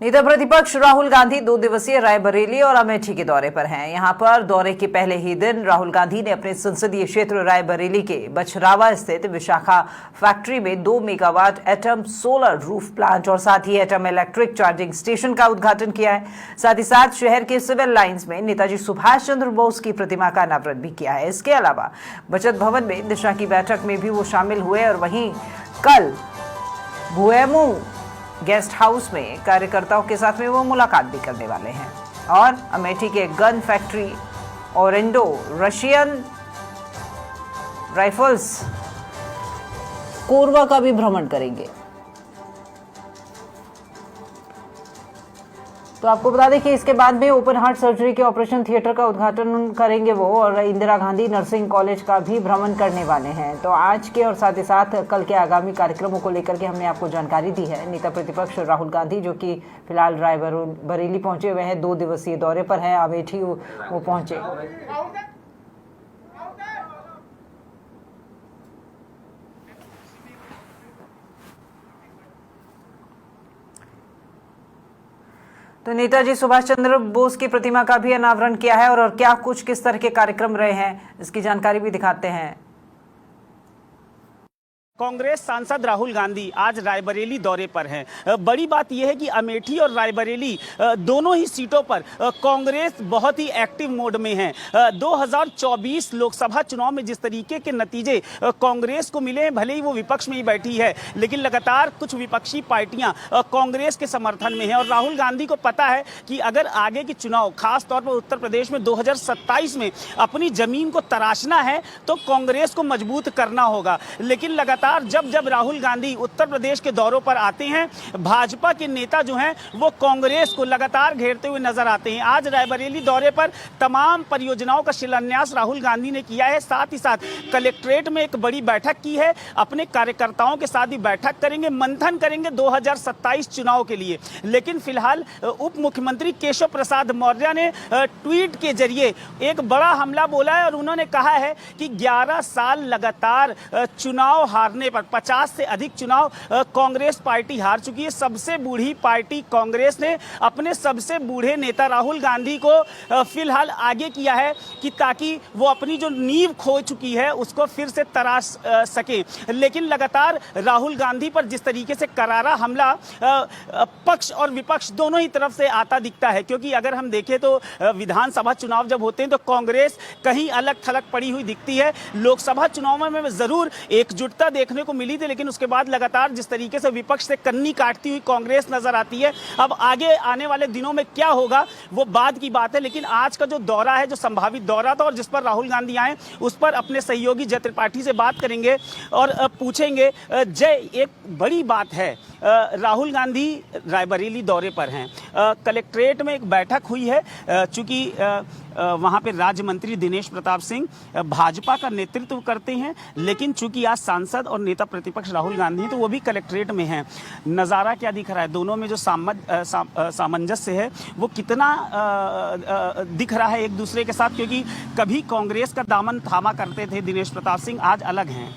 नेता प्रतिपक्ष राहुल गांधी 2 दिवसीय रायबरेली और अमेठी के दौरे पर हैं। यहां पर दौरे के पहले ही दिन राहुल गांधी ने अपने संसदीय क्षेत्र रायबरेली के बछरावा स्थित विशाखा फैक्ट्री में 2 megawatt atom solar roof plant और साथ ही एटम इलेक्ट्रिक चार्जिंग स्टेशन का उद्घाटन किया है। साथ ही साथ शहर के सिविल लाइन्स में नेताजी सुभाष चंद्र बोस की प्रतिमा का अनावरण भी किया है। इसके अलावा बचत भवन में दिशा की बैठक में भी वो शामिल हुए और वहीं कल भुएमू गेस्ट हाउस में कार्यकर्ताओं के साथ में वो मुलाकात भी करने वाले हैं और अमेठी के गन फैक्ट्री और इंडो रशियन राइफल्स कोरवा का भी भ्रमण करेंगे। तो आपको बता दें कि इसके बाद में ओपन हार्ट सर्जरी के ऑपरेशन थिएटर का उद्घाटन करेंगे वो और इंदिरा गांधी नर्सिंग कॉलेज का भी भ्रमण करने वाले हैं। तो आज के और साथ ही साथ कल के आगामी कार्यक्रमों को लेकर के हमने आपको जानकारी दी है। नेता प्रतिपक्ष राहुल गांधी जो कि फिलहाल रायबरेली पहुंचे हुए हैं, 2 दिवसीय दौरे पर है। अमेठी वो पहुंचे। तो नेताजी सुभाष चंद्र बोस की प्रतिमा का भी अनावरण किया है और क्या कुछ किस तरह के कार्यक्रम रहे हैं इसकी जानकारी भी दिखाते हैं। कांग्रेस सांसद राहुल गांधी आज रायबरेली दौरे पर हैं। बड़ी बात यह है कि अमेठी और रायबरेली दोनों ही सीटों पर कांग्रेस बहुत ही एक्टिव मोड में है। 2024 लोकसभा चुनाव में जिस तरीके के नतीजे कांग्रेस को मिले हैं, भले ही वो विपक्ष में ही बैठी है, लेकिन लगातार कुछ विपक्षी पार्टियां कांग्रेस के समर्थन में हैं और राहुल गांधी को पता है कि अगर आगे के चुनाव खास तौर पर उत्तर प्रदेश में 2027 में अपनी जमीन को तराशना है तो कांग्रेस को मजबूत करना होगा। लेकिन लगातार जब राहुल गांधी उत्तर प्रदेश के दौरों पर आते हैं, भाजपा के नेता जो हैं वो कांग्रेस को लगातार घेरते हुए नजर आते हैं। आज रायबरेली दौरे पर तमाम परियोजनाओं का शिलान्यास राहुल गांधी ने किया है। साथ ही साथ कलेक्ट्रेट में एक बड़ी बैठक की है, अपने कार्यकर्ताओं के साथ ही बैठक करेंगे, मंथन करेंगे 2027 चुनाव के लिए। लेकिन फिलहाल उप मुख्यमंत्री केशव प्रसाद मौर्य ने ट्वीट के जरिए एक बड़ा हमला बोला है और उन्होंने कहा है कि 11 साल लगातार चुनाव हारने पर 50 से अधिक चुनाव कांग्रेस पार्टी हार चुकी है। सबसे बूढ़ी पार्टी कांग्रेस ने अपने सबसे बूढ़े नेता राहुल गांधी को फिलहाल आगे किया है कि ताकि वो अपनी जो नींव खो चुकी है उसको फिर से तराश सके। लेकिन लगातार राहुल गांधी पर जिस तरीके से करारा हमला पक्ष और विपक्ष दोनों ही तरफ से आता दिखता है, क्योंकि अगर हम देखें तो विधानसभा चुनाव जब होते हैं तो कांग्रेस कहीं अलग थलग पड़ी हुई दिखती है। लोकसभा चुनाव में जरूर एकजुटता देखने को मिली थी, लेकिन उसके बाद लगातार जिस तरीके से विपक्ष से कन्नी काटती हुई कांग्रेस नजर आती है। अब आगे आने वाले दिनों में क्या होगा वो बाद की बात है, लेकिन आज का जो दौरा है, जो संभावित दौरा था और जिस पर राहुल गांधी आए, उस पर अपने सहयोगी जय त्रिपाठी से बात करेंगे और पूछेंगे। जय, एक बड़ी बात है, राहुल गांधी रायबरेली दौरे पर हैं। कलेक्ट्रेट में एक बैठक हुई है, चूंकि वहां पे राज्य मंत्री दिनेश प्रताप सिंह भाजपा का नेतृत्व करते हैं, लेकिन चूंकि आज सांसद और नेता प्रतिपक्ष राहुल गांधी तो वो भी कलेक्ट्रेट में हैं। नज़ारा क्या दिख रहा है, दोनों में जो सामंजस्य है वो कितना दिख रहा है एक दूसरे के साथ, क्योंकि कभी कांग्रेस का दामन थामा करते थे दिनेश प्रताप सिंह, आज अलग हैं।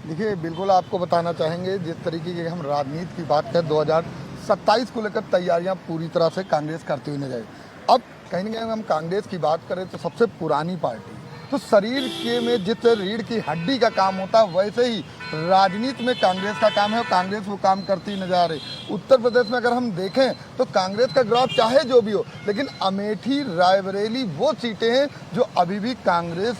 देखिए, बिल्कुल आपको बताना चाहेंगे, जिस तरीके की हम राजनीति की बात करें 2027 को लेकर तैयारियां पूरी तरह से कांग्रेस करती हुई नजर। अब कहीं ना कहीं हम कांग्रेस की बात करें तो सबसे पुरानी पार्टी, तो शरीर के में जिस रीढ़ की हड्डी का काम होता है वैसे ही राजनीति में कांग्रेस का काम है और कांग्रेस वो काम करती नजर आ रही। उत्तर प्रदेश में अगर हम देखें तो कांग्रेस का ग्राफ चाहे जो भी हो, लेकिन अमेठी रायबरेली वो सीटें हैं जो अभी भी कांग्रेस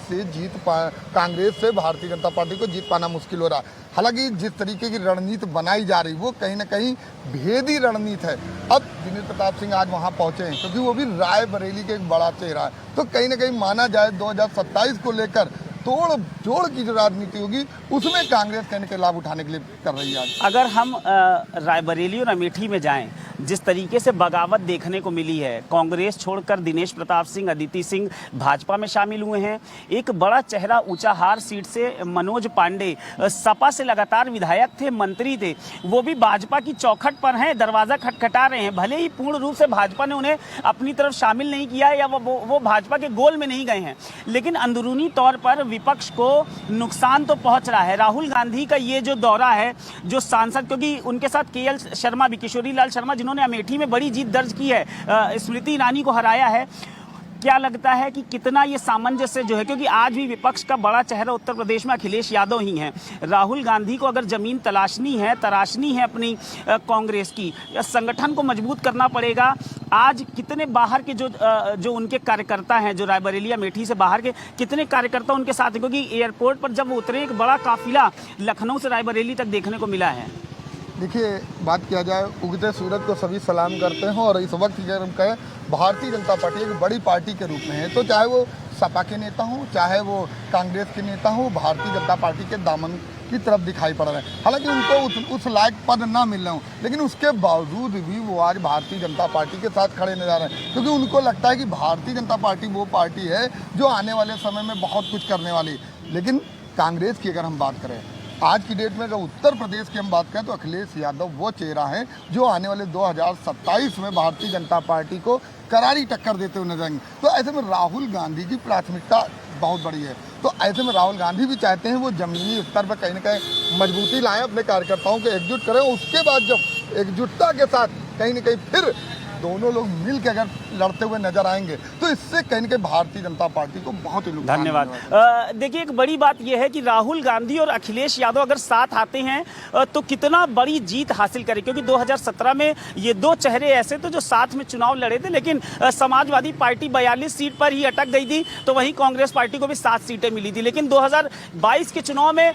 से भारतीय जनता पार्टी को जीत पाना मुश्किल हो रहा है। हालांकि जिस तरीके की रणनीति बनाई जा रही वो कहीं ना कहीं भेदी रणनीति है। अब दिनेश प्रताप सिंह आज वहां पहुंचे हैं क्योंकि वो भी रायबरेली के एक बड़ा चेहरा है, तो कहीं ना कहीं माना जाए 2027 को लेकर तोड़ जोड़ की जो राजनीति होगी उसमें कांग्रेस कहने के लाभ उठाने के लिए कर रही है। अगर हम रायबरेली और अमेठी में जाएं, जिस तरीके से बगावत देखने को मिली है, कांग्रेस छोड़कर दिनेश प्रताप सिंह, अदिति सिंह भाजपा में शामिल हुए हैं। एक बड़ा चेहरा ऊंचाहार सीट से मनोज पांडे सपा से लगातार विधायक थे, मंत्री थे, वो भी भाजपा की चौखट पर हैं, दरवाजा खटखटा रहे हैं। भले ही पूर्ण रूप से भाजपा ने उन्हें अपनी तरफ शामिल नहीं किया या वो भाजपा के गोल में नहीं गए हैं, लेकिन अंदरूनी तौर पर विपक्ष को नुकसान तो पहुंच रहा है। राहुल गांधी का ये जो दौरा है, जो सांसद, क्योंकि उनके साथ केएल शर्मा भी, किशोरी लाल शर्मा जिन्होंने अमेठी में बड़ी जीत दर्ज की है, स्मृति ईरानी को हराया है। क्या लगता है कि कितना ये सामंजस्य जो है, क्योंकि आज भी विपक्ष का बड़ा चेहरा उत्तर प्रदेश में अखिलेश यादव ही हैं। राहुल गांधी को अगर जमीन तराशनी है अपनी कांग्रेस की, संगठन को मजबूत करना पड़ेगा। आज कितने बाहर के जो उनके कार्यकर्ता हैं, जो रायबरेली अमेठी से बाहर के कितने कार्यकर्ता उनके साथ हैं, क्योंकि एयरपोर्ट पर जब वो उतरे एक बड़ा काफिला लखनऊ से रायबरेली तक देखने को मिला है। देखिए, बात किया जाए, उगते सूरज को सभी सलाम करते हैं और इस वक्त अगर हम कहें भारतीय जनता पार्टी एक बड़ी पार्टी के रूप में है, तो चाहे वो सपा के नेता हों, चाहे वो कांग्रेस के नेता हों, भारतीय जनता पार्टी के दामन की तरफ दिखाई पड़ रहे हैं। हालांकि उनको उस लायक पद ना मिल रहे हों, लेकिन उसके बावजूद भी वो आज भारतीय जनता पार्टी के साथ खड़े नजर आ रहे हैं, क्योंकि उनको लगता है कि भारतीय जनता पार्टी वो पार्टी है जो आने वाले समय में बहुत कुछ करने वाली है। लेकिन कांग्रेस की अगर हम बात करें, आज की डेट में अगर उत्तर प्रदेश की हम बात करें, तो अखिलेश यादव वो चेहरा है जो आने वाले 2027 में भारतीय जनता पार्टी को करारी टक्कर देते हुए नजर आएंगे। तो ऐसे में राहुल गांधी की प्राथमिकता बहुत बड़ी है। तो ऐसे में राहुल गांधी भी चाहते हैं वो जमीनी स्तर पर कहीं ना कहीं मजबूती लाएं, अपने कार्यकर्ताओं को एकजुट करें। उसके बाद जब एकजुटता के साथ कहीं ना कहीं फिर दोनों लोग मिल के अगर लड़ते हुए नजर आएंगे, तो इससे कहीं ना कहीं भारतीय जनता पार्टी को बहुत ही नुकसान। धन्यवाद। देखिए, एक बड़ी बात यह है कि राहुल गांधी और अखिलेश यादव अगर साथ आते हैं तो कितना बड़ी जीत हासिल करें, क्योंकि 2017 में ये दो चेहरे ऐसे थे जो साथ में चुनाव लड़े थे, लेकिन समाजवादी पार्टी 42 सीट पर ही अटक गई थी, तो वहीं कांग्रेस पार्टी को भी 7 सीटें मिली थी। लेकिन 2022 के चुनाव में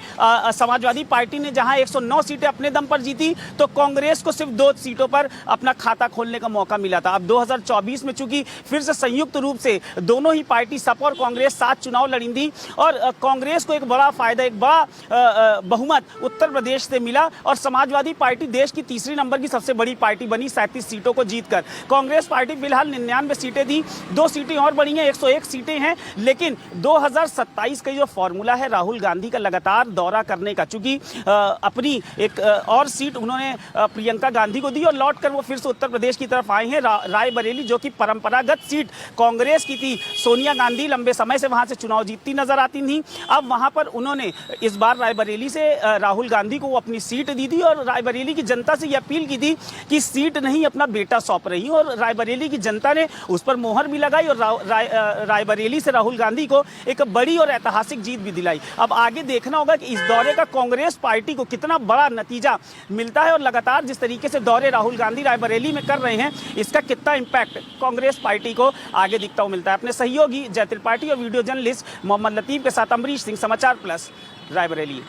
समाजवादी पार्टी ने जहां 109 सीटें अपने दम पर जीती, तो कांग्रेस को सिर्फ 2 सीटों पर अपना खाता खोलने का मौका मिला था। अब 2024 में चूंकि फिर से संयुक्त रूप से दोनों ही पार्टी सपा और कांग्रेस साथ चुनाव लड़ेंगी, और कांग्रेस को एक बड़ा फायदा, एक बड़ा बहुमत उत्तर प्रदेश से मिला, और समाजवादी पार्टी देश की तीसरी नंबर की सबसे बड़ी पार्टी बनी 37 सीटों को जीतकर। कांग्रेस पार्टी फिलहाल 99 सीटें थी, 2 सीटें और बढ़ी हैं, 101 सीटें हैं। लेकिन 2027 का जो फॉर्मूला है राहुल गांधी का लगातार दौरा करने का, चूंकि अपनी एक और सीट उन्होंने प्रियंका गांधी को दी और लौटकर वो फिर से उत्तर प्रदेश की तरफ आए हैं। रायबरेली जो कि परंपरागत सीट कांग्रेस की थी, सोनिया गांधी लंबे समय से वहां से चुनाव जीतती नजर आती थी। अब वहां पर उन्होंने इस बार रायबरेली से राहुल गांधी को अपनी सीट दी थी, और रायबरेली की जनता से यह अपील की थी कि सीट नहीं अपना बेटा सौंप रही, और रायबरेली की जनता ने उस पर मोहर भी लगाई और रायबरेली से राहुल गांधी को एक बड़ी और ऐतिहासिक जीत भी दिलाई। अब आगे देखना होगा कि इस दौरे का कांग्रेस पार्टी को कितना बड़ा नतीजा मिलता है, और लगातार जिस तरीके से दौरे राहुल गांधी रायबरेली में कर रहे हैं, इसका कितना इंपैक्ट कांग्रेस पार्टी को आगे दिखता हुआ मिलता है। अपने सहयोगी जय त्रिपाठी और वीडियो जर्नलिस्ट मोहम्मद लतीफ के साथ अमरीश सिंह, समाचार प्लस, रायबरेली।